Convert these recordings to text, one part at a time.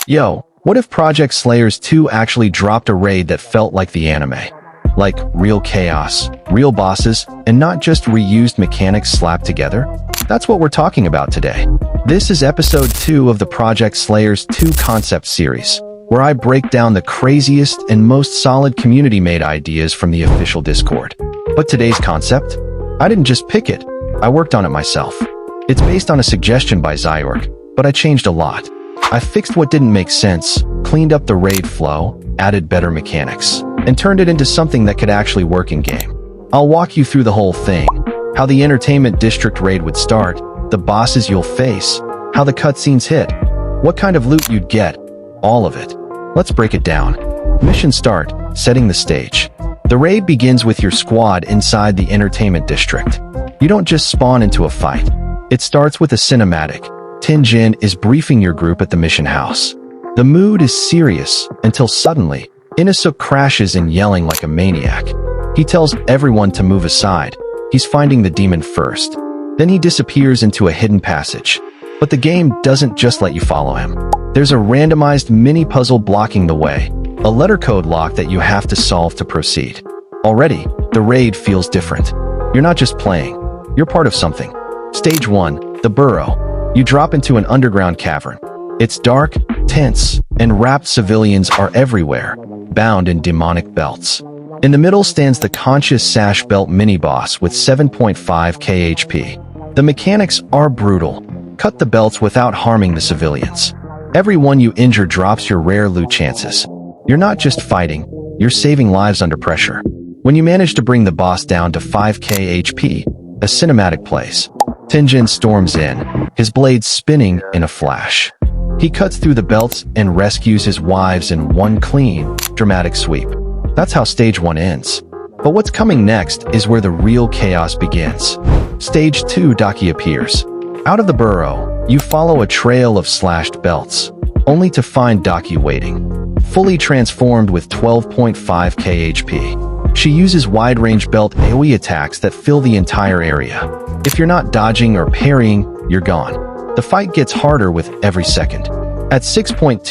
Yo, what if Project Slayers 2 actually dropped a raid that felt like the anime? Like real chaos, real bosses, and not just reused mechanics slapped together? That's what we're talking about today. This is episode 2 of the Project Slayers 2 concept series, where I break down the craziest and most solid community-made ideas from the official Discord. But today's concept? I didn't just pick it, I worked on it myself. It's based on a suggestion by Zyurk, but I changed a lot. I fixed what didn't make sense, cleaned up the raid flow, added better mechanics, and turned it into something that could actually work in-game. I'll walk you through the whole thing, how the Entertainment District raid would start, the bosses you'll face, how the cutscenes hit, what kind of loot you'd get, all of it. Let's break it down. Mission start, setting the stage. The raid begins with your squad inside the Entertainment District. You don't just spawn into a fight. It starts with a cinematic. Tinjin is briefing your group at the mission house. The mood is serious until suddenly, Inosuk crashes in yelling like a maniac. He tells everyone to move aside. He's finding the demon first. Then he disappears into a hidden passage. But the game doesn't just let you follow him. There's a randomized mini-puzzle blocking the way, a letter code lock that you have to solve to proceed. Already, the raid feels different. You're not just playing, you're part of something. Stage 1, the burrow. You drop into an underground cavern. It's dark, tense, and wrapped civilians are everywhere, bound in demonic belts. In the middle stands the Conscious Sash Belt mini-boss with 7.5 KHP. The mechanics are brutal. Cut the belts without harming the civilians. Everyone you injure drops your rare loot chances. You're not just fighting, you're saving lives under pressure. When you manage to bring the boss down to 5 KHP, a cinematic plays. Tinjin storms in, his blade spinning in a flash. He cuts through the belts and rescues his wives in one clean, dramatic sweep. That's how stage 1 ends. But what's coming next is where the real chaos begins. Stage 2, Daki appears. Out of the burrow, you follow a trail of slashed belts, only to find Daki waiting, fully transformed with 12.5 KHP. She uses wide-range belt AoE attacks that fill the entire area. If you're not dodging or parrying, you're gone. The fight gets harder with every second. At 6.25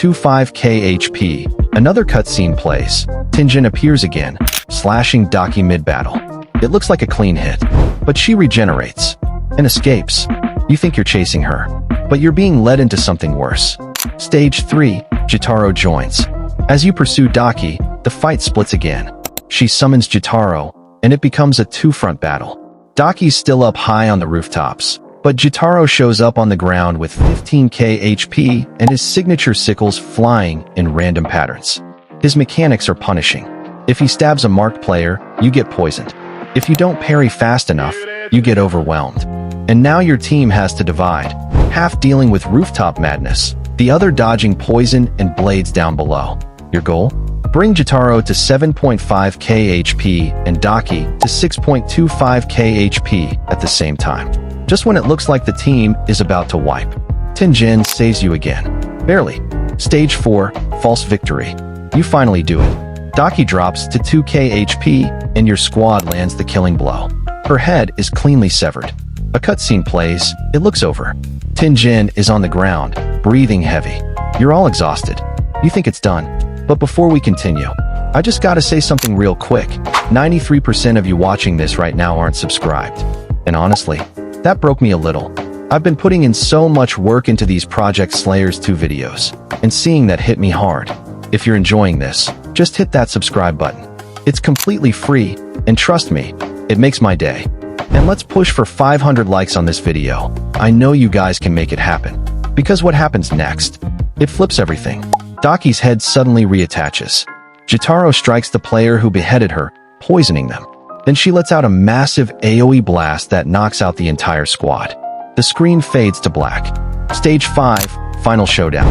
KHP, another cutscene plays. Tinjin appears again, slashing Daki mid-battle. It looks like a clean hit, but she regenerates and escapes. You think you're chasing her, but you're being led into something worse. Stage 3, Jotaro joins. As you pursue Daki, the fight splits again. She summons Jotaro, and it becomes a two-front battle. Daki's still up high on the rooftops, but Jotaro shows up on the ground with 15k HP and his signature sickles flying in random patterns. His mechanics are punishing. If he stabs a marked player, you get poisoned. If you don't parry fast enough, you get overwhelmed. And now your team has to divide, half dealing with rooftop madness, the other dodging poison and blades down below. Your goal? Bring Jotaro to 7.5 KHP and Daki to 6.25 KHP at the same time. Just when it looks like the team is about to wipe, Tinjin saves you again. Barely. Stage 4, False Victory. You finally do it. Daki drops to 2 KHP and your squad lands the killing blow. Her head is cleanly severed. A cutscene plays, it looks over. Tinjin is on the ground, breathing heavy. You're all exhausted. You think it's done. But before we continue, I just gotta say something real quick. 93% of you watching this right now aren't subscribed. And honestly, that broke me a little. I've been putting in so much work into these Project Slayers 2 videos, and seeing that hit me hard. If you're enjoying this, just hit that subscribe button. It's completely free, and trust me, it makes my day. And let's push for 500 likes on this video. I know you guys can make it happen. Because what happens next? It flips everything. Daki's head suddenly reattaches. Jotaro strikes the player who beheaded her, poisoning them. Then she lets out a massive AoE blast that knocks out the entire squad. The screen fades to black. Stage 5, Final Showdown.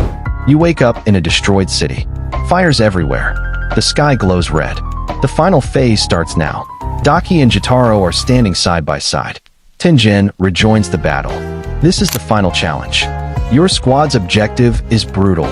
You wake up in a destroyed city. Fires everywhere. The sky glows red. The final phase starts now. Daki and Jotaro are standing side by side. Tinjin rejoins the battle. This is the final challenge. Your squad's objective is brutal.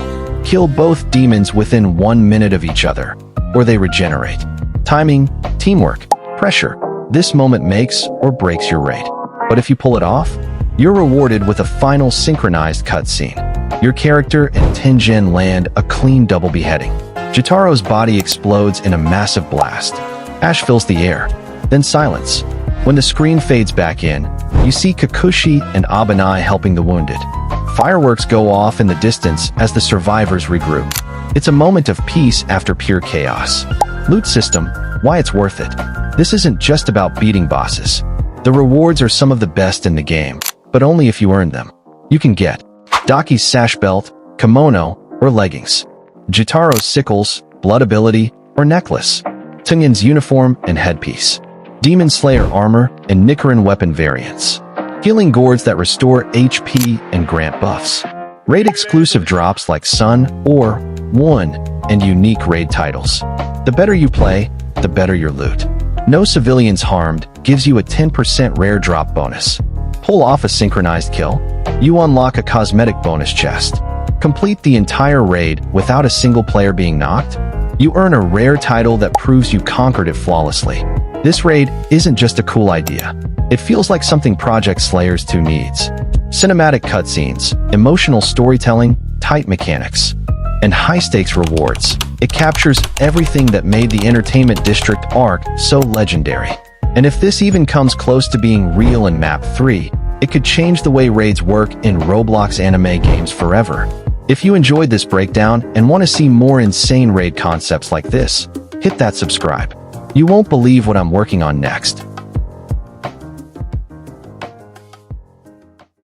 Kill both demons within 1 minute of each other, or they regenerate. Timing, teamwork, pressure. This moment makes or breaks your raid. But if you pull it off, you're rewarded with a final synchronized cutscene. Your character and Tenjin land a clean double beheading. Jitaro's body explodes in a massive blast. Ash fills the air, then silence. When the screen fades back in, you see Kikuchi and Abanai helping the wounded. Fireworks go off in the distance as the survivors regroup. It's a moment of peace after pure chaos. Loot system, why it's worth it. This isn't just about beating bosses. The rewards are some of the best in the game, but only if you earn them. You can get Daki's sash belt, kimono, or leggings. Jitaro's sickles, blood ability, or necklace. Tungin's uniform and headpiece. Demon Slayer armor and Nichiren weapon variants. Healing gourds that restore HP and grant buffs. Raid exclusive drops like Sun, Or, One, and unique raid titles. The better you play, the better your loot. No civilians harmed gives you a 10% rare drop bonus. Pull off a synchronized kill, you unlock a cosmetic bonus chest. Complete the entire raid without a single player being knocked, you earn a rare title that proves you conquered it flawlessly. This raid isn't just a cool idea. It feels like something Project Slayers 2 needs. Cinematic cutscenes, emotional storytelling, tight mechanics, and high-stakes rewards. It captures everything that made the Entertainment District arc so legendary. And if this even comes close to being real in Map 3, it could change the way raids work in Roblox anime games forever. If you enjoyed this breakdown and want to see more insane raid concepts like this, hit that subscribe. You won't believe what I'm working on next.